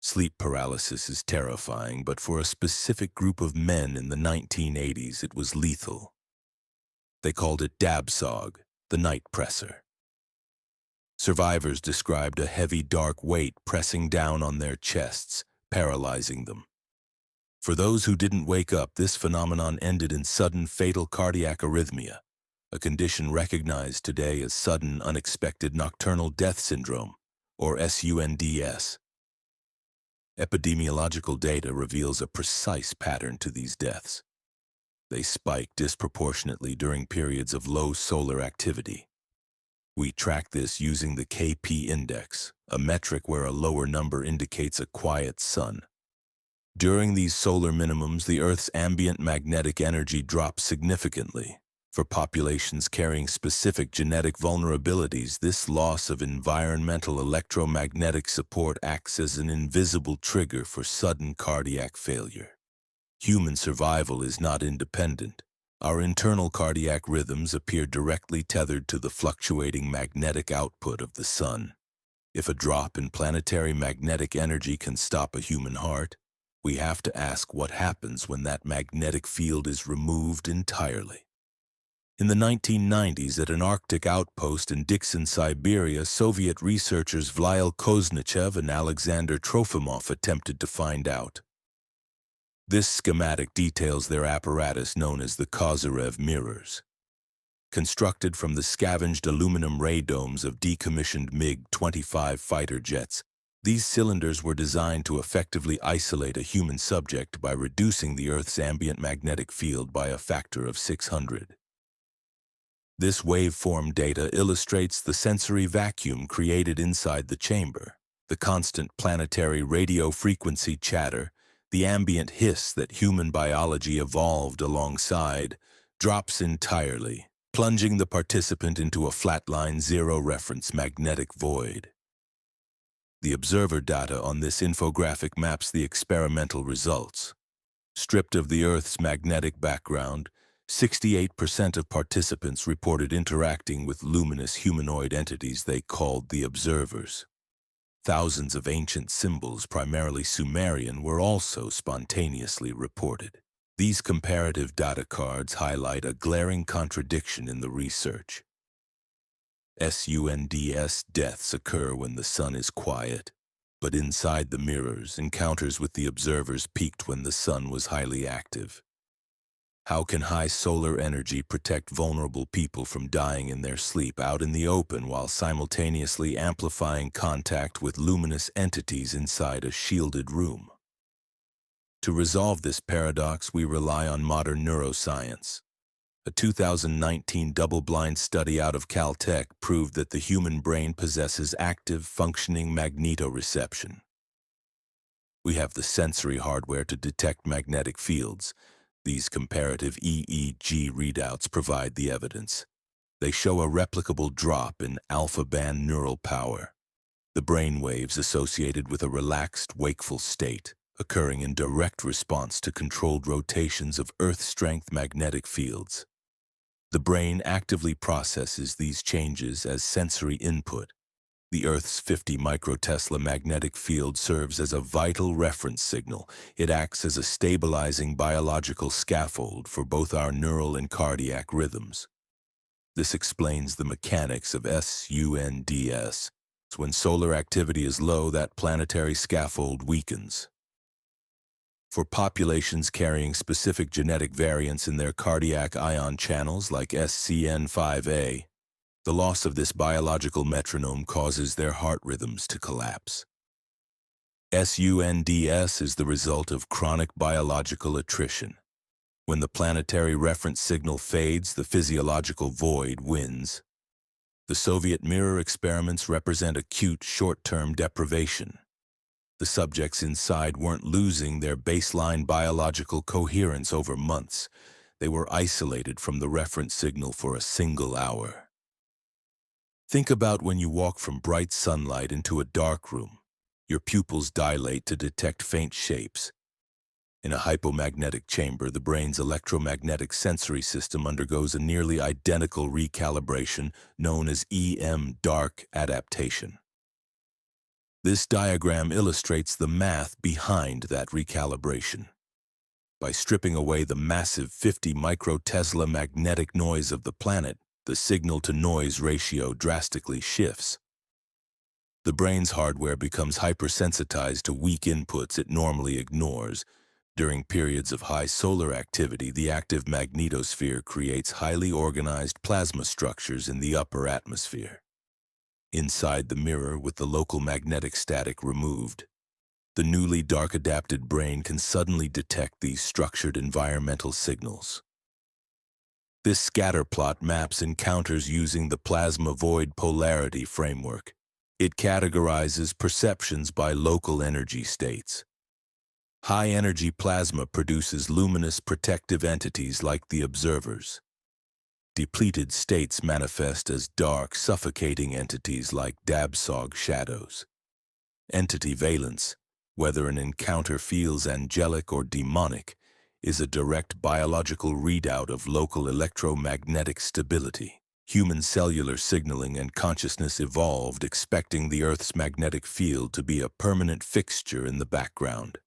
Sleep paralysis is terrifying, but for a specific group of men in the 1980s, it was lethal. They called it Dabsog, the night presser. Survivors described a heavy, dark weight pressing down on their chests, paralyzing them. For those who didn't wake up, this phenomenon ended in sudden, fatal cardiac arrhythmia, a condition recognized today as sudden, unexpected nocturnal death syndrome, or SUNDS. Epidemiological data reveals a precise pattern to these deaths. They spike disproportionately during periods of low solar activity. We track this using the KP index, a metric where a lower number indicates a quiet sun. During these solar minimums, the Earth's ambient magnetic energy drops significantly. For populations carrying specific genetic vulnerabilities, this loss of environmental electromagnetic support acts as an invisible trigger for sudden cardiac failure. Human survival is not independent. Our internal cardiac rhythms appear directly tethered to the fluctuating magnetic output of the sun. If a drop in planetary magnetic energy can stop a human heart, we have to ask what happens when that magnetic field is removed entirely. In the 1990s, at an Arctic outpost in Dikson, Siberia, Soviet researchers Vladimir Kozyrev and Alexander Trofimov attempted to find out. This schematic details their apparatus known as the Kozyrev mirrors. Constructed from the scavenged aluminum ray domes of decommissioned MiG-25 fighter jets, these cylinders were designed to effectively isolate a human subject by reducing the Earth's ambient magnetic field by a factor of 600. This waveform data illustrates the sensory vacuum created inside the chamber, the constant planetary radio frequency chatter, the ambient hiss that human biology evolved alongside, drops entirely, plunging the participant into a flatline zero-reference magnetic void. The observer data on this infographic maps the experimental results. Stripped of the Earth's magnetic background, 68% of participants reported interacting with luminous humanoid entities they called the observers. Thousands of ancient symbols, primarily Sumerian, were also spontaneously reported. These comparative data cards highlight a glaring contradiction in the research. SUNDS deaths occur when the sun is quiet, but inside the mirrors, encounters with the observers peaked when the sun was highly active. How can high solar energy protect vulnerable people from dying in their sleep out in the open while simultaneously amplifying contact with luminous entities inside a shielded room? To resolve this paradox, we rely on modern neuroscience. A 2019 double-blind study out of Caltech proved that the human brain possesses active, functioning magnetoreception. We have the sensory hardware to detect magnetic fields. These comparative EEG readouts provide the evidence. They show a replicable drop in alpha-band neural power, the brain waves associated with a relaxed, wakeful state, occurring in direct response to controlled rotations of Earth-strength magnetic fields. The brain actively processes these changes as sensory input. The Earth's 50 microtesla magnetic field serves as a vital reference signal. It acts as a stabilizing biological scaffold for both our neural and cardiac rhythms. This explains the mechanics of SUNDS. When solar activity is low, that planetary scaffold weakens. For populations carrying specific genetic variants in their cardiac ion channels like SCN5A, the loss of this biological metronome causes their heart rhythms to collapse. SUNDS is the result of chronic biological attrition. When the planetary reference signal fades, the physiological void wins. The Soviet mirror experiments represent acute short-term deprivation. The subjects inside weren't losing their baseline biological coherence over months. They were isolated from the reference signal for a single hour. Think about when you walk from bright sunlight into a dark room. Your pupils dilate to detect faint shapes. In a hypomagnetic chamber, the brain's electromagnetic sensory system undergoes a nearly identical recalibration known as EM dark adaptation. This diagram illustrates the math behind that recalibration. By stripping away the massive 50 microtesla magnetic noise of the planet, the signal-to-noise ratio drastically shifts. The brain's hardware becomes hypersensitized to weak inputs it normally ignores. During periods of high solar activity, the active magnetosphere creates highly organized plasma structures in the upper atmosphere. Inside the mirror, with the local magnetic static removed, the newly dark-adapted brain can suddenly detect these structured environmental signals. This scatter plot maps encounters using the plasma void polarity framework. It categorizes perceptions by local energy states. High-energy plasma produces luminous protective entities like the observers. Depleted states manifest as dark, suffocating entities like Dabsog shadows. Entity valence, whether an encounter feels angelic or demonic, is a direct biological readout of local electromagnetic stability. Human cellular signaling and consciousness evolved expecting the Earth's magnetic field to be a permanent fixture in the background.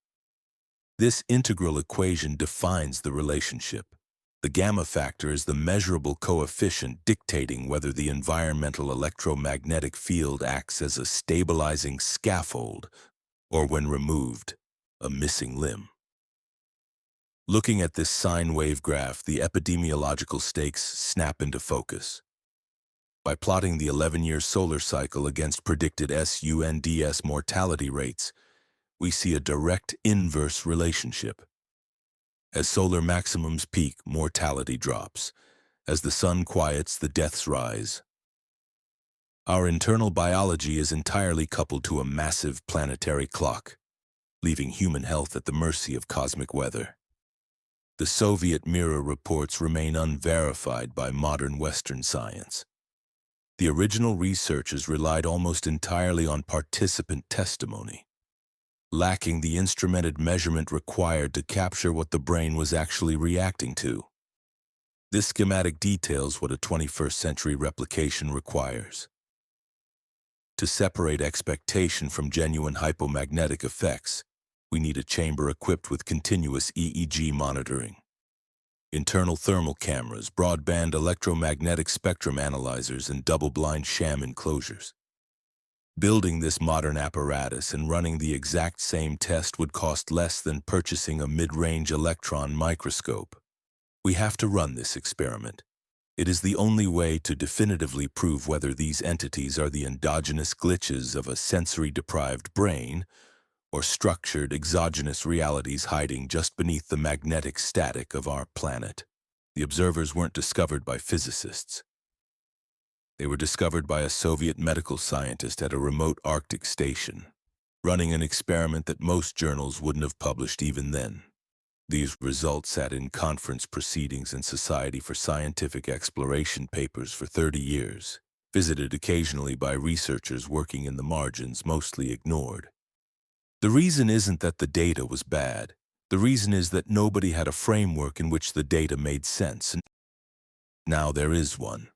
This integral equation defines the relationship. The gamma factor is the measurable coefficient dictating whether the environmental electromagnetic field acts as a stabilizing scaffold or, when removed, a missing limb. Looking at this sine wave graph, the epidemiological stakes snap into focus. By plotting the 11-year solar cycle against predicted SUNDS mortality rates, we see a direct inverse relationship. As solar maximums peak, mortality drops. As the sun quiets, the deaths rise. Our internal biology is entirely coupled to a massive planetary clock, leaving human health at the mercy of cosmic weather. The Soviet mirror reports remain unverified by modern Western science. The original researchers relied almost entirely on participant testimony, lacking the instrumented measurement required to capture what the brain was actually reacting to. This schematic details what a 21st century replication requires. To separate expectation from genuine hypomagnetic effects, we need a chamber equipped with continuous EEG monitoring, internal thermal cameras, broadband electromagnetic spectrum analyzers, and double-blind sham enclosures. Building this modern apparatus and running the exact same test would cost less than purchasing a mid-range electron microscope. We have to run this experiment. It is the only way to definitively prove whether these entities are the endogenous glitches of a sensory-deprived brain or structured exogenous realities hiding just beneath the magnetic static of our planet. The observers weren't discovered by physicists. They were discovered by a Soviet medical scientist at a remote Arctic station, running an experiment that most journals wouldn't have published even then. These results sat in conference proceedings and Society for Scientific Exploration papers for 30 years, visited occasionally by researchers working in the margins, mostly ignored. The reason isn't that the data was bad. The reason is that nobody had a framework in which the data made sense, and now there is one.